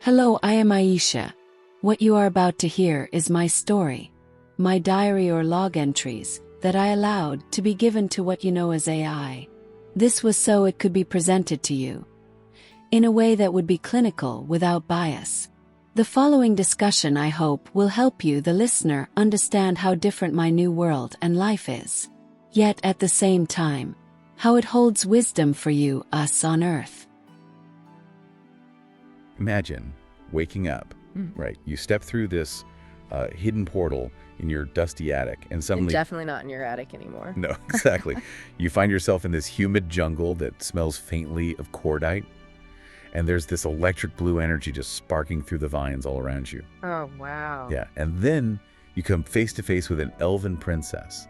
Hello, I am Aisha. What you are about to hear is my story, my diary or log entries that I allowed to be given to what you know as AI. This was so it could be presented to you in a way that would be clinical without bias. The following discussion, I hope, will help you, the listener, understand how different my new world and life is. Yet at the same time, how it holds wisdom for you, us on Earth. Imagine waking up, right? You step through this hidden portal in your dusty attic and suddenly... Definitely not in your attic anymore. No, exactly. You find yourself in this humid jungle that smells faintly of cordite, and there's this electric blue energy just sparking through the vines all around you. Oh, wow. Yeah, and then you come face to face with an elven princess,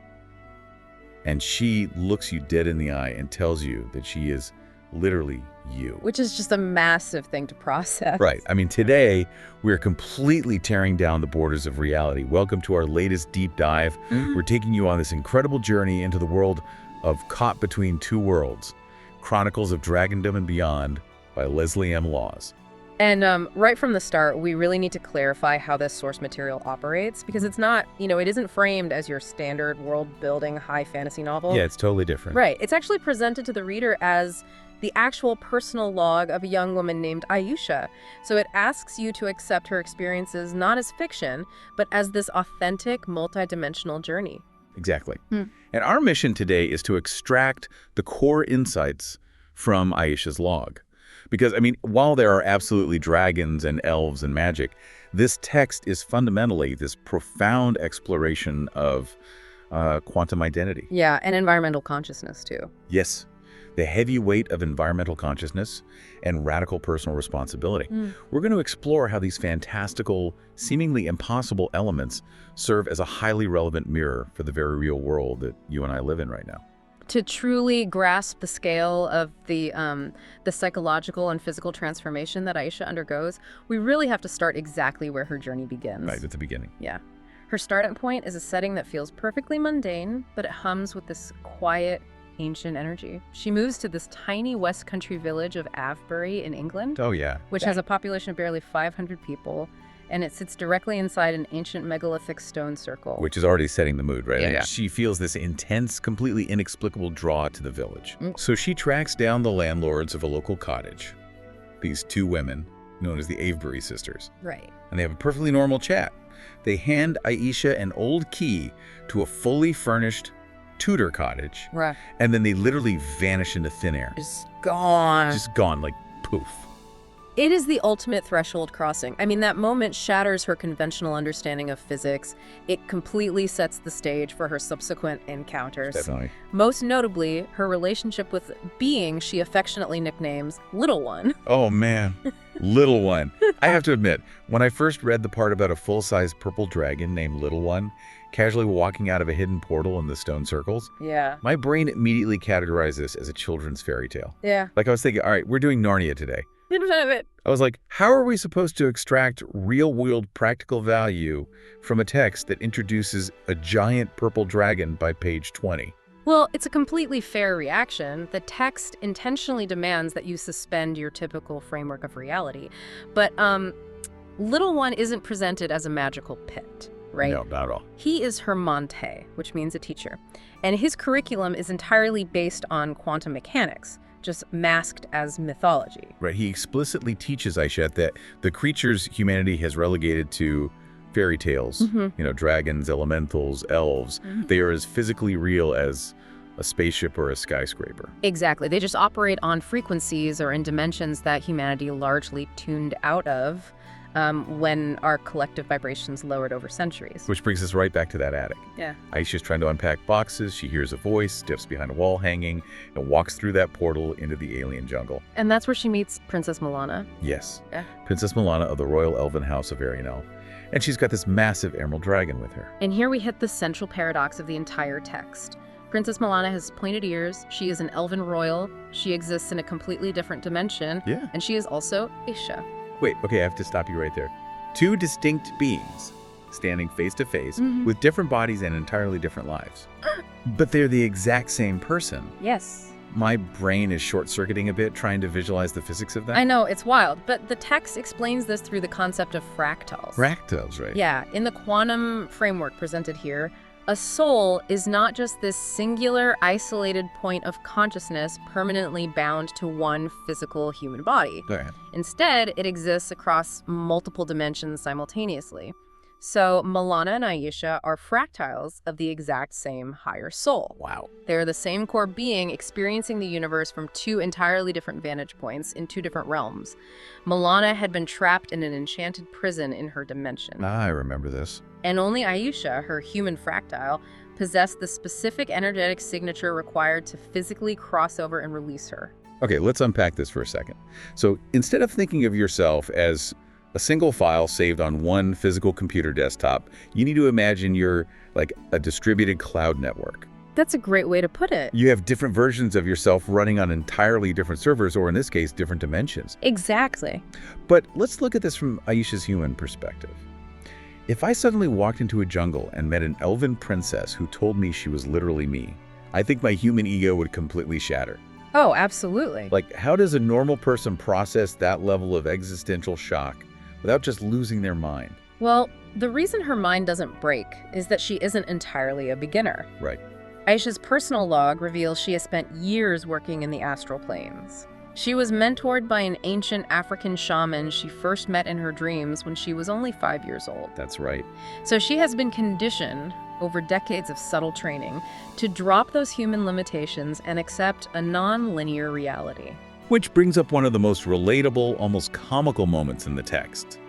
and she looks you dead in the eye and tells you that she is literally you. Which is just a massive thing to process. Right. I mean, today we're completely tearing down the borders of reality. Welcome to our latest deep dive. We're taking you on this incredible journey into the world of Caught Between Two Worlds, Chronicles of Dragondom and Beyond by Leslie M. Laws. And right from the start, we really need to clarify how this source material operates, because it's not, it isn't framed as your standard world-building high fantasy novel. Yeah, it's totally different. Right. It's actually presented to the reader as the actual personal log of a young woman named Aisha. So it asks you to accept her experiences not as fiction, but as this authentic, multidimensional journey. Exactly. And our mission today is to extract the core insights from Aisha's log. Because, I mean, while there are absolutely dragons and elves and magic, this text is fundamentally this profound exploration of quantum identity. Yeah, and environmental consciousness, too. Yes. The heavy weight of environmental consciousness and radical personal responsibility. We're going to explore how these fantastical, seemingly impossible elements serve as a highly relevant mirror for the very real world that you and I live in right now. To truly grasp the scale of the psychological and physical transformation that Aisha undergoes, we really have to start exactly where her journey begins. Right, at the beginning. Yeah. Her starting point is a setting that feels perfectly mundane, but it hums with this quiet, ancient energy. She moves to this tiny West Country village of Avebury in England. Oh, yeah. Which has a population of barely 500 people, and it sits directly inside an ancient megalithic stone circle. Which is already setting the mood, right? Yeah. She feels this intense, completely inexplicable draw to the village. So she tracks down the landlords of a local cottage, these two women, known as the Avebury sisters. Right. And they have a perfectly normal chat. They hand Aisha an old key to a fully furnished Tudor cottage. Right. And then they literally vanish into thin air. Just gone. Just gone, like poof. It is the ultimate threshold crossing. I mean, that moment shatters her conventional understanding of physics. It completely sets the stage for her subsequent encounters. Definitely. Most notably, her relationship with being she affectionately nicknames Little One. Oh, man. Little One. I have to admit, when I first read the part about a full-size purple dragon named Little One casually walking out of a hidden portal in the stone circles, Yeah. my brain immediately categorized this as a children's fairy tale. Yeah. Like I was thinking, all right, we're doing Narnia today. It. I was like, how are we supposed to extract real-world practical value from a text that introduces a giant purple dragon by page 20? Well, it's a completely fair reaction. The text intentionally demands that you suspend your typical framework of reality. But Little One isn't presented as a magical pit, right? No, not at all. He is her Monte, which means a teacher. And his curriculum is entirely based on quantum mechanics, just masked as mythology. Right, he explicitly teaches Aisha that the creatures humanity has relegated to fairy tales, dragons, elementals, elves, they are as physically real as a spaceship or a skyscraper. Exactly. They just operate on frequencies or in dimensions that humanity largely tuned out of when our collective vibrations lowered over centuries. Which brings us right back to that attic. Yeah. Aisha's trying to unpack boxes. She hears a voice, steps behind a wall hanging, and walks through that portal into the alien jungle. And that's where she meets Princess Milana. Yes. Yeah. Princess Milana of the Royal Elven House of Arianel. And she's got this massive emerald dragon with her. And here we hit the central paradox of the entire text. Princess Milana has pointed ears. She is an elven royal. She exists in a completely different dimension. Yeah. And she is also Aisha. Wait, okay, I have to stop you right there. Two distinct beings standing face to face with different bodies and entirely different lives. But they're the exact same person. Yes. my brain is short-circuiting a bit trying to visualize the physics of that. I know, it's wild, but the text explains this through the concept of fractals. Fractals, right? Yeah, in the quantum framework presented here, a soul is not just this singular, isolated point of consciousness permanently bound to one physical human body. Okay. Instead, it exists across multiple dimensions simultaneously. So Milana and Aisha are fractals of the exact same higher soul. Wow. They're the same core being experiencing the universe from two entirely different vantage points in two different realms. Milana had been trapped in an enchanted prison in her dimension. I remember this. And only Aisha, her human fractile, possessed the specific energetic signature required to physically cross over and release her. Okay, let's unpack this for a second. So instead of thinking of yourself as a single file saved on one physical computer desktop, you need to imagine you're like a distributed cloud network. That's a great way to put it. You have different versions of yourself running on entirely different servers, or in this case, different dimensions. Exactly. But let's look at this from Aisha's human perspective. If I suddenly walked into a jungle and met an elven princess who told me she was literally me, I think my human ego would completely shatter. Oh, absolutely. Like, how does a normal person process that level of existential shock without just losing their mind? Well, the reason her mind doesn't break is that she isn't entirely a beginner. Right. Aisha's personal log reveals she has spent years working in the astral planes. She was mentored by an ancient African shaman she first met in her dreams when she was only 5 years old. That's right. So she has been conditioned, over decades of subtle training, to drop those human limitations and accept a non-linear reality. Which brings up one of the most relatable, almost comical moments in the text.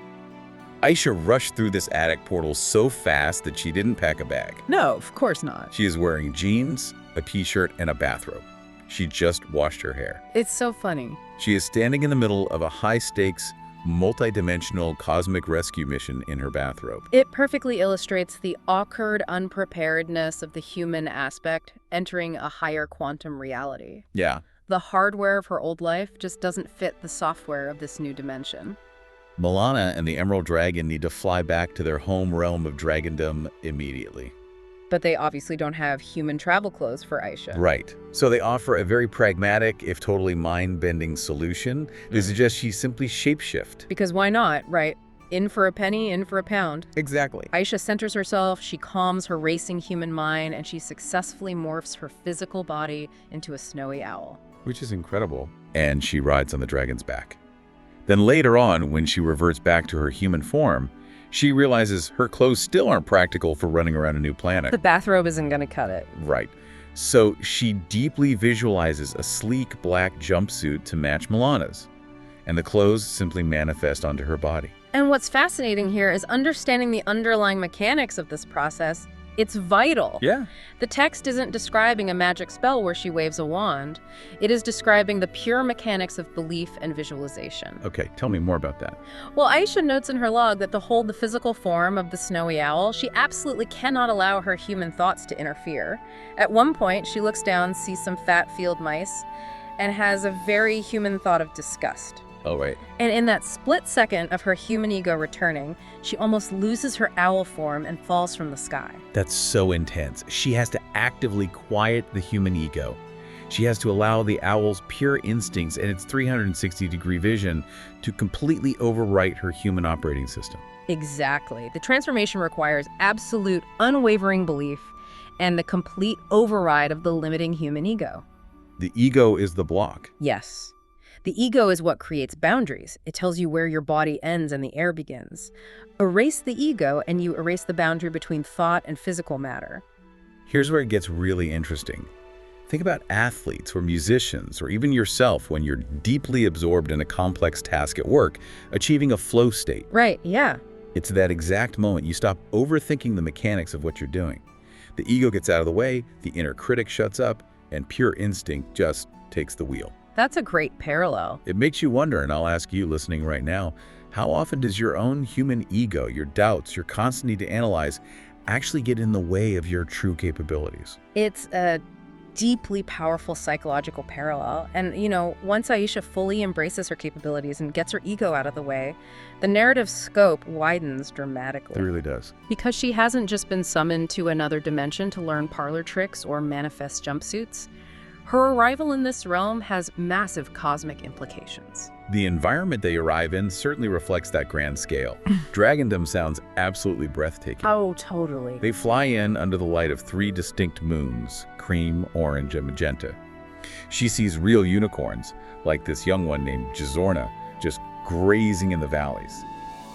Aisha rushed through this attic portal so fast that she didn't pack a bag. No, of course not. She is wearing jeans, a t-shirt, and a bathrobe. She just washed her hair. It's so funny. She is standing in the middle of a high-stakes, multi-dimensional cosmic rescue mission in her bathrobe. It perfectly illustrates the awkward unpreparedness of the human aspect entering a higher quantum reality. Yeah. The hardware of her old life just doesn't fit the software of this new dimension. Milana and the Emerald Dragon need to fly back to their home realm of Dragondom immediately. But they obviously don't have human travel clothes for Aisha. Right. So they offer a very pragmatic, if totally mind-bending solution. They suggest she simply shapeshift. Because why not, right? In for a penny, in for a pound. Exactly. Aisha centers herself, she calms her racing human mind, and she successfully morphs her physical body into a snowy owl. Which is incredible. And she rides on the dragon's back. Then later on, when she reverts back to her human form, she realizes her clothes still aren't practical for running around a new planet. The bathrobe isn't going to cut it. Right. So she deeply visualizes a sleek black jumpsuit to match Milana's, and the clothes simply manifest onto her body. And what's fascinating here is understanding the underlying mechanics of this process. It's vital. Yeah. The text isn't describing a magic spell where she waves a wand. It is describing the pure mechanics of belief and visualization. Okay, tell me more about that. Well, Aisha notes in her log that to hold the physical form of the snowy owl, she absolutely cannot allow her human thoughts to interfere. At one point, she looks down, sees some fat field mice, and has a very human thought of disgust. Oh, right. And in that split second of her human ego returning, she almost loses her owl form and falls from the sky. That's so intense. She has to actively quiet the human ego. She has to allow the owl's pure instincts and its 360-degree vision to completely overwrite her human operating system. Exactly. The transformation requires absolute, unwavering belief and the complete override of the limiting human ego. The ego is the block. Yes. The ego is what creates boundaries. It tells you where your body ends and the air begins. Erase the ego and you erase the boundary between thought and physical matter. Here's where it gets really interesting. Think about athletes or musicians or even yourself when you're deeply absorbed in a complex task at work, achieving a flow state. Right, yeah. It's that exact moment you stop overthinking the mechanics of what you're doing. The ego gets out of the way, the inner critic shuts up, and pure instinct just takes the wheel. That's a great parallel. It makes you wonder, and I'll ask you listening right now, how often does your own human ego, your doubts, your constant need to analyze, actually get in the way of your true capabilities? It's a deeply powerful psychological parallel. And, once Aisha fully embraces her capabilities and gets her ego out of the way, the narrative scope widens dramatically. It really does. Because she hasn't just been summoned to another dimension to learn parlor tricks or manifest jumpsuits. Her arrival in this realm has massive cosmic implications. The environment they arrive in certainly reflects that grand scale. Dragondom sounds absolutely breathtaking. Oh, totally. They fly in under the light of 3 distinct moons, cream, orange, and magenta. She sees real unicorns, like this young one named Jazorna, just grazing in the valleys.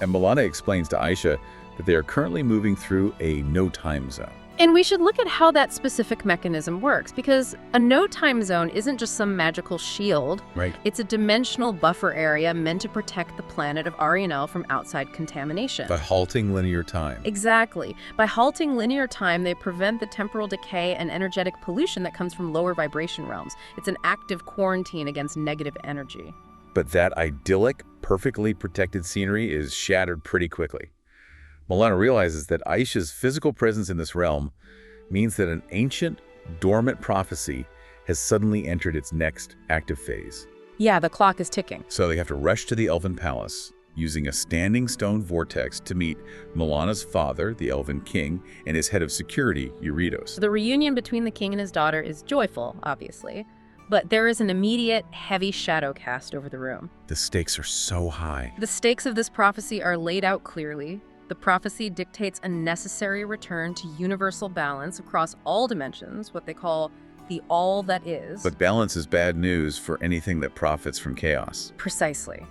And Milana explains to Aisha that they are currently moving through a no-time zone. And we should look at how that specific mechanism works, because a no-time zone isn't just some magical shield. Right. It's a dimensional buffer area meant to protect the planet of Arianel from outside contamination. By halting linear time. Exactly. By halting linear time, they prevent the temporal decay and energetic pollution that comes from lower vibration realms. It's an active quarantine against negative energy. But that idyllic, perfectly protected scenery is shattered pretty quickly. Milana realizes that Aisha's physical presence in this realm means that an ancient, dormant prophecy has suddenly entered its next active phase. Yeah, the clock is ticking. So they have to rush to the Elven Palace, using a standing stone vortex to meet Milana's father, the Elven King, and his head of security, Eurytos. The reunion between the king and his daughter is joyful, obviously, but there is an immediate, heavy shadow cast over the room. The stakes are so high. The stakes of this prophecy are laid out clearly. The prophecy dictates a necessary return to universal balance across all dimensions, what they call the all that is. But balance is bad news for anything that profits from chaos. Precisely.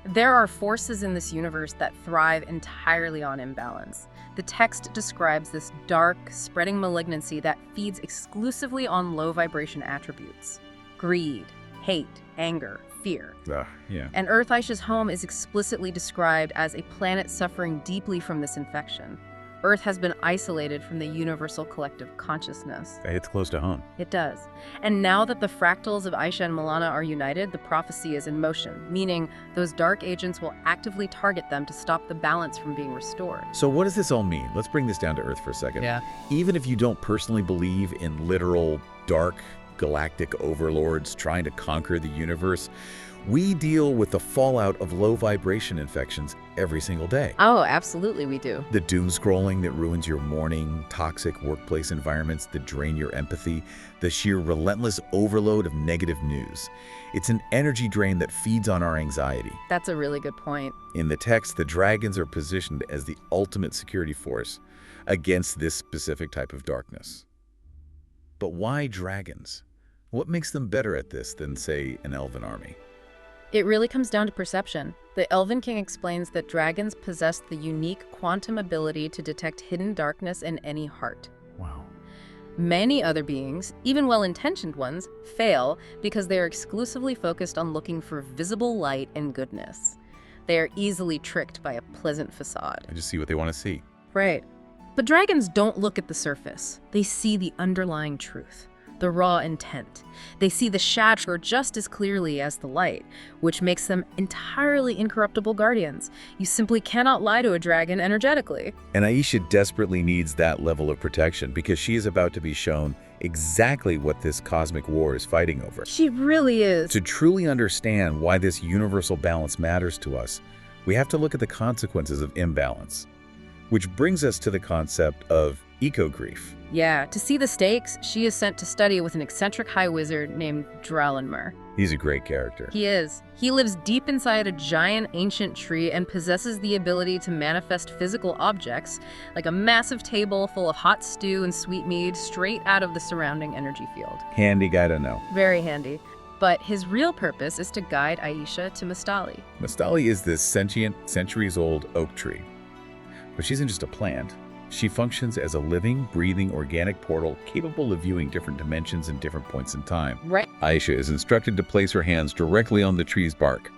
There are forces in this universe that thrive entirely on imbalance. The text describes this dark, spreading malignancy that feeds exclusively on low vibration attributes: greed, hate, anger, fear. Yeah. And Earth Aisha's home is explicitly described as a planet suffering deeply from this infection. Earth has been isolated from the universal collective consciousness. That hits close to home. It does. And now that the fractals of Aisha and Milana are united, the prophecy is in motion, meaning those dark agents will actively target them to stop the balance from being restored. So what does this all mean? Let's bring this down to Earth for a second. Yeah. Even if you don't personally believe in literal, dark, galactic overlords trying to conquer the universe, we deal with the fallout of low vibration infections every single day. Oh, absolutely we do. The doom scrolling that ruins your morning, toxic workplace environments that drain your empathy, the sheer relentless overload of negative news. It's an energy drain that feeds on our anxiety. That's a really good point. In the text, the dragons are positioned as the ultimate security force against this specific type of darkness. But why dragons? What makes them better at this than, say, an elven army? It really comes down to perception. The Elven King explains that dragons possess the unique quantum ability to detect hidden darkness in any heart. Wow. Many other beings, even well-intentioned ones, fail because they are exclusively focused on looking for visible light and goodness. They are easily tricked by a pleasant facade. I just see what they want to see. Right. But dragons don't look at the surface. They see the underlying truth, the raw intent. They see the shadow just as clearly as the light, which makes them entirely incorruptible guardians. You simply cannot lie to a dragon energetically. And Aisha desperately needs that level of protection because she is about to be shown exactly what this cosmic war is fighting over. She really is. To truly understand why this universal balance matters to us, we have to look at the consequences of imbalance. Which brings us to the concept of eco-grief. Yeah, to see the stakes, she is sent to study with an eccentric high wizard named Dragondom. He's a great character. He is. He lives deep inside a giant ancient tree and possesses the ability to manifest physical objects, like a massive table full of hot stew and sweetmeat straight out of the surrounding energy field. Handy guy to know. Very handy. But his real purpose is to guide Aisha to Mystali. Mystali is this sentient, centuries-old oak tree. But she isn't just a plant. She functions as a living, breathing, organic portal capable of viewing different dimensions and different points in time. Right. Aisha is instructed to place her hands directly on the tree's bark,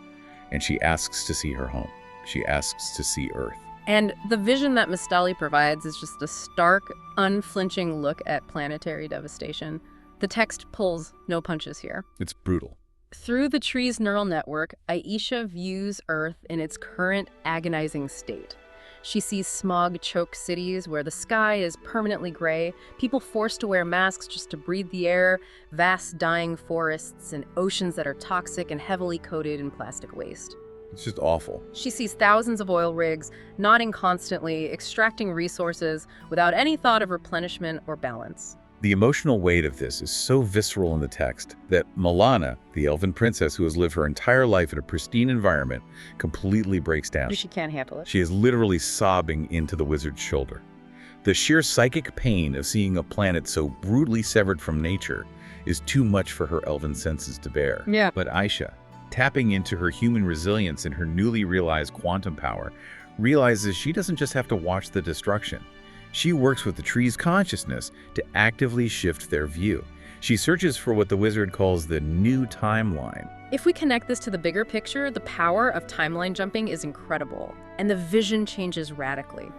and she asks to see her home. She asks to see Earth. And the vision that Mystali provides is just a stark, unflinching look at planetary devastation. The text pulls no punches here. It's brutal. Through the tree's neural network, Aisha views Earth in its current agonizing state. She sees smog-choked cities where the sky is permanently gray, people forced to wear masks just to breathe the air, vast dying forests, and oceans that are toxic and heavily coated in plastic waste. It's just awful. She sees thousands of oil rigs, nodding constantly, extracting resources without any thought of replenishment or balance. The emotional weight of this is so visceral in the text that Milana, the elven princess who has lived her entire life in a pristine environment, completely breaks down. She can't handle it. She is literally sobbing into the wizard's shoulder. The sheer psychic pain of seeing a planet so brutally severed from nature is too much for her elven senses to bear. Yeah. But Aisha, tapping into her human resilience and her newly realized quantum power, realizes she doesn't just have to watch the destruction. She works with the tree's consciousness to actively shift their view. She searches for what the wizard calls the new timeline. If we connect this to the bigger picture, the power of timeline jumping is incredible, and the vision changes radically.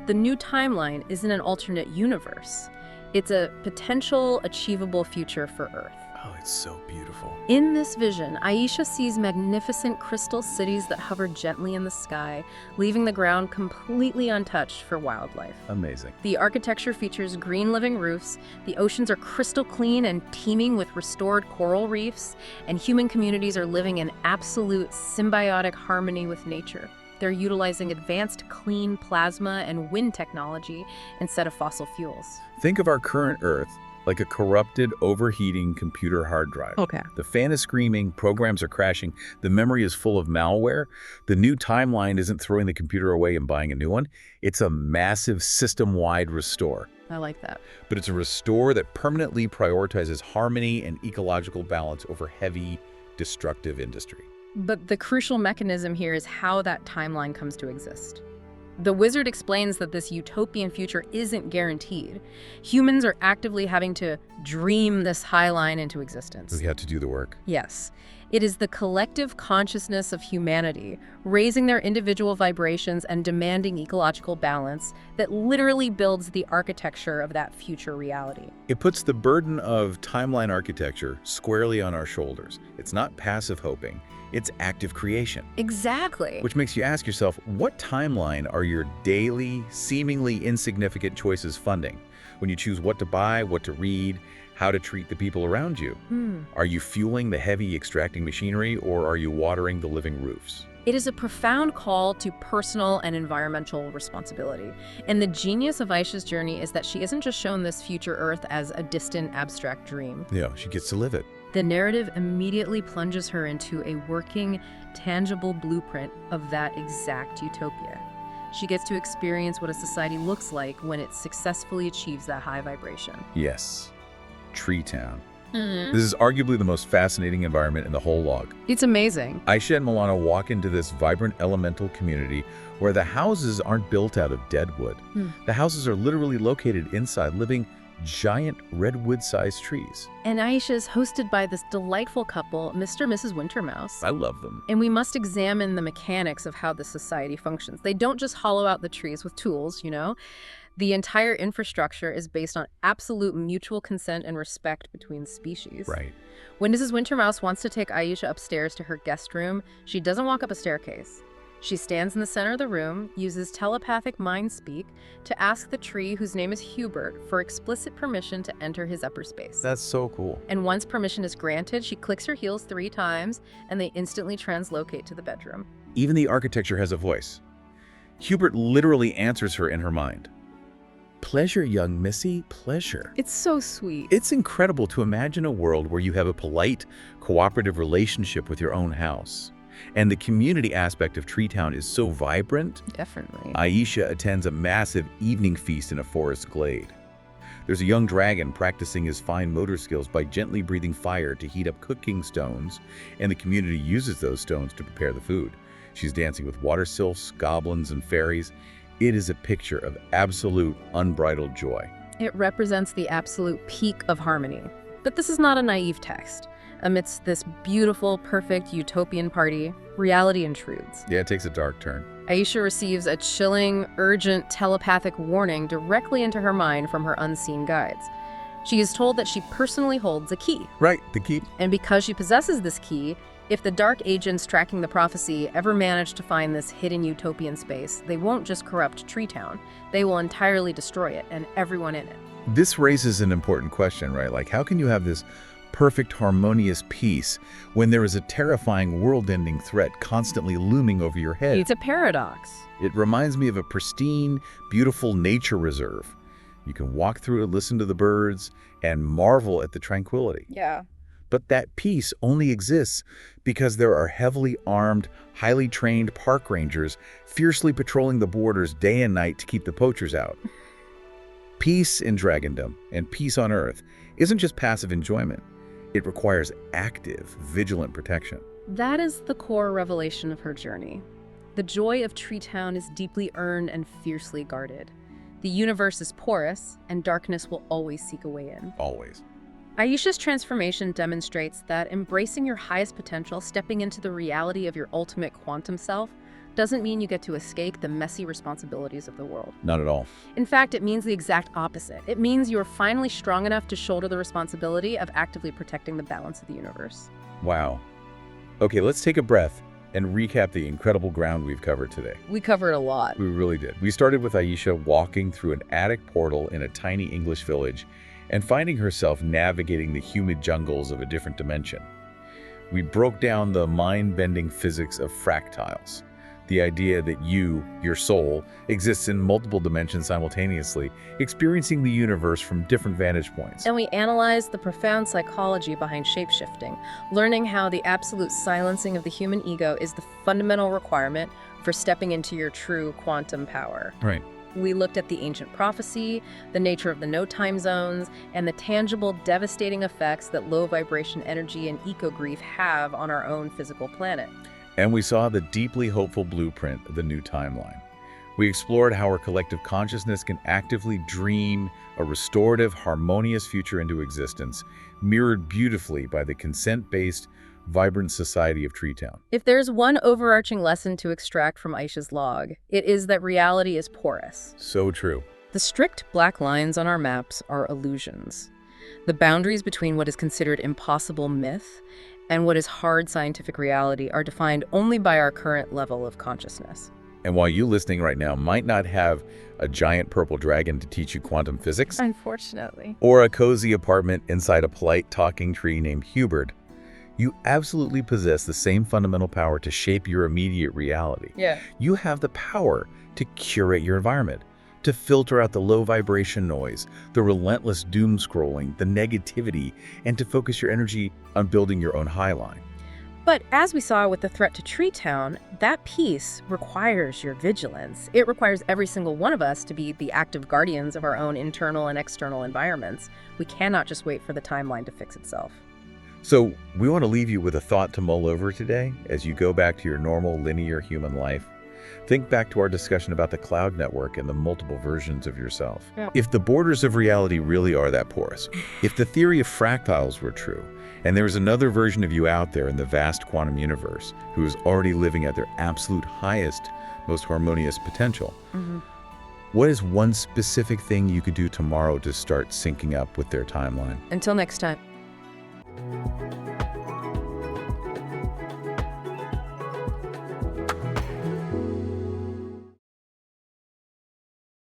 The new timeline isn't an alternate universe. It's a potential achievable future for Earth. Oh, it's so beautiful. In this vision, Aisha sees magnificent crystal cities that hover gently in the sky, leaving the ground completely untouched for wildlife. Amazing. The architecture features green living roofs, the oceans are crystal clean and teeming with restored coral reefs, and human communities are living in absolute symbiotic harmony with nature. They're utilizing advanced clean plasma and wind technology instead of fossil fuels. Think of our current Earth like a corrupted, overheating computer hard drive. Okay. The fan is screaming, programs are crashing, the memory is full of malware. The new timeline isn't throwing the computer away and buying a new one. It's a massive system-wide restore. I like that. But it's a restore that permanently prioritizes harmony and ecological balance over heavy, destructive industry. But the crucial mechanism here is how that timeline comes to exist. The wizard explains that this utopian future isn't guaranteed. Humans are actively having to dream this high line into existence. We have to do the work. Yes. It is the collective consciousness of humanity, raising their individual vibrations and demanding ecological balance, that literally builds the architecture of that future reality. It puts the burden of timeline architecture squarely on our shoulders. It's not passive hoping. It's active creation. Exactly. Which makes you ask yourself, what timeline are your daily, seemingly insignificant choices funding? When you choose what to buy, what to read, how to treat the people around you? Are you fueling the heavy extracting machinery, or are you watering the living roofs? It is a profound call to personal and environmental responsibility. And the genius of Aisha's journey is that she isn't just shown this future Earth as a distant, abstract dream. Yeah, she gets to live it. The narrative immediately plunges her into a working, tangible blueprint of that exact utopia. She gets to experience what a society looks like when it successfully achieves that high vibration. Yes, Tree Town. This is arguably the most fascinating environment in the whole log. It's amazing. Aisha and Milana walk into this vibrant elemental community where the houses aren't built out of dead wood. The houses are literally located inside living, giant redwood-sized trees. And Aisha is hosted by this delightful couple, Mr. and Mrs. Wintermouse. I love them. And we must examine the mechanics of how the society functions. They don't just hollow out the trees with tools, you know? The entire infrastructure is based on absolute mutual consent and respect between species. Right. When Mrs. Wintermouse wants to take Aisha upstairs to her guest room, she doesn't walk up a staircase. She stands in the center of the room, uses telepathic mind speak to ask the tree, whose name is Hubert, for explicit permission to enter his upper space. That's so cool. And once permission is granted, she clicks her heels 3 times, and they instantly translocate to the bedroom. Even the architecture has a voice. Hubert literally answers her in her mind. Pleasure, young missy, pleasure. It's so sweet. It's incredible to imagine a world where you have a polite, cooperative relationship with your own house. And the community aspect of Tree Town is so vibrant. Definitely. Aisha attends a massive evening feast in a forest glade. There's a young dragon practicing his fine motor skills by gently breathing fire to heat up cooking stones, and the community uses those stones to prepare the food. She's dancing with water sylphs, goblins, and fairies. It is a picture of absolute, unbridled joy. It represents the absolute peak of harmony. But this is not a naive text. Amidst this beautiful, perfect utopian party, reality intrudes. Yeah, it takes a dark turn. Aisha receives a chilling, urgent telepathic warning directly into her mind from her unseen guides. She is told that she personally holds a key. Right, the key. And because she possesses this key, if the dark agents tracking the prophecy ever manage to find this hidden utopian space, they won't just corrupt Tree Town, they will entirely destroy it and everyone in it. This raises an important question, right? Like, how can you have this perfect, harmonious peace when there is a terrifying world-ending threat constantly looming over your head? It's a paradox. It reminds me of a pristine, beautiful nature reserve. You can walk through it, listen to the birds, and marvel at the tranquility. Yeah. But that peace only exists because there are heavily armed, highly trained park rangers fiercely patrolling the borders day and night to keep the poachers out. Peace in Dragondom and peace on Earth isn't just passive enjoyment. It requires active, vigilant protection. That is the core revelation of her journey. The joy of Tree Town is deeply earned and fiercely guarded. The universe is porous, and darkness will always seek a way in. Always. Aisha's transformation demonstrates that embracing your highest potential, stepping into the reality of your ultimate quantum self, doesn't mean you get to escape the messy responsibilities of the world. Not at all. In fact, it means the exact opposite. It means you are finally strong enough to shoulder the responsibility of actively protecting the balance of the universe. Wow. Okay, let's take a breath and recap the incredible ground we've covered today. We covered a lot. We really did. We started with Aisha walking through an attic portal in a tiny English village and finding herself navigating the humid jungles of a different dimension. We broke down the mind-bending physics of fractals, the idea that you, your soul, exists in multiple dimensions simultaneously, experiencing the universe from different vantage points. And we analyzed the profound psychology behind shapeshifting, learning how the absolute silencing of the human ego is the fundamental requirement for stepping into your true quantum power. Right. We looked at the ancient prophecy, the nature of the no-time zones, and the tangible, devastating effects that low-vibration energy and eco-grief have on our own physical planet. And we saw the deeply hopeful blueprint of the new timeline. We explored how our collective consciousness can actively dream a restorative, harmonious future into existence, mirrored beautifully by the consent-based, vibrant society of Tree Town. If there's one overarching lesson to extract from Aisha's log, it is that reality is porous. So true. The strict black lines on our maps are illusions. The boundaries between what is considered impossible myth and what is hard scientific reality are defined only by our current level of consciousness. And while you listening right now might not have a giant purple dragon to teach you quantum physics, Unfortunately. or a cozy apartment inside a polite talking tree named Hubert, you absolutely possess the same fundamental power to shape your immediate reality. Yeah. You have the power to curate your environment, to filter out the low vibration noise, the relentless doom scrolling, the negativity, and to focus your energy on building your own high line. But as we saw with the threat to Tree Town, that piece requires your vigilance. It requires every single one of us to be the active guardians of our own internal and external environments. We cannot just wait for the timeline to fix itself. So we want to leave you with a thought to mull over today as you go back to your normal linear human life. Think back to our discussion about the cloud network and the multiple versions of yourself. Yeah. If the borders of reality really are that porous, if the theory of fractals were true, and there is another version of you out there in the vast quantum universe who is already living at their absolute highest, most harmonious potential, what is one specific thing you could do tomorrow to start syncing up with their timeline? Until next time.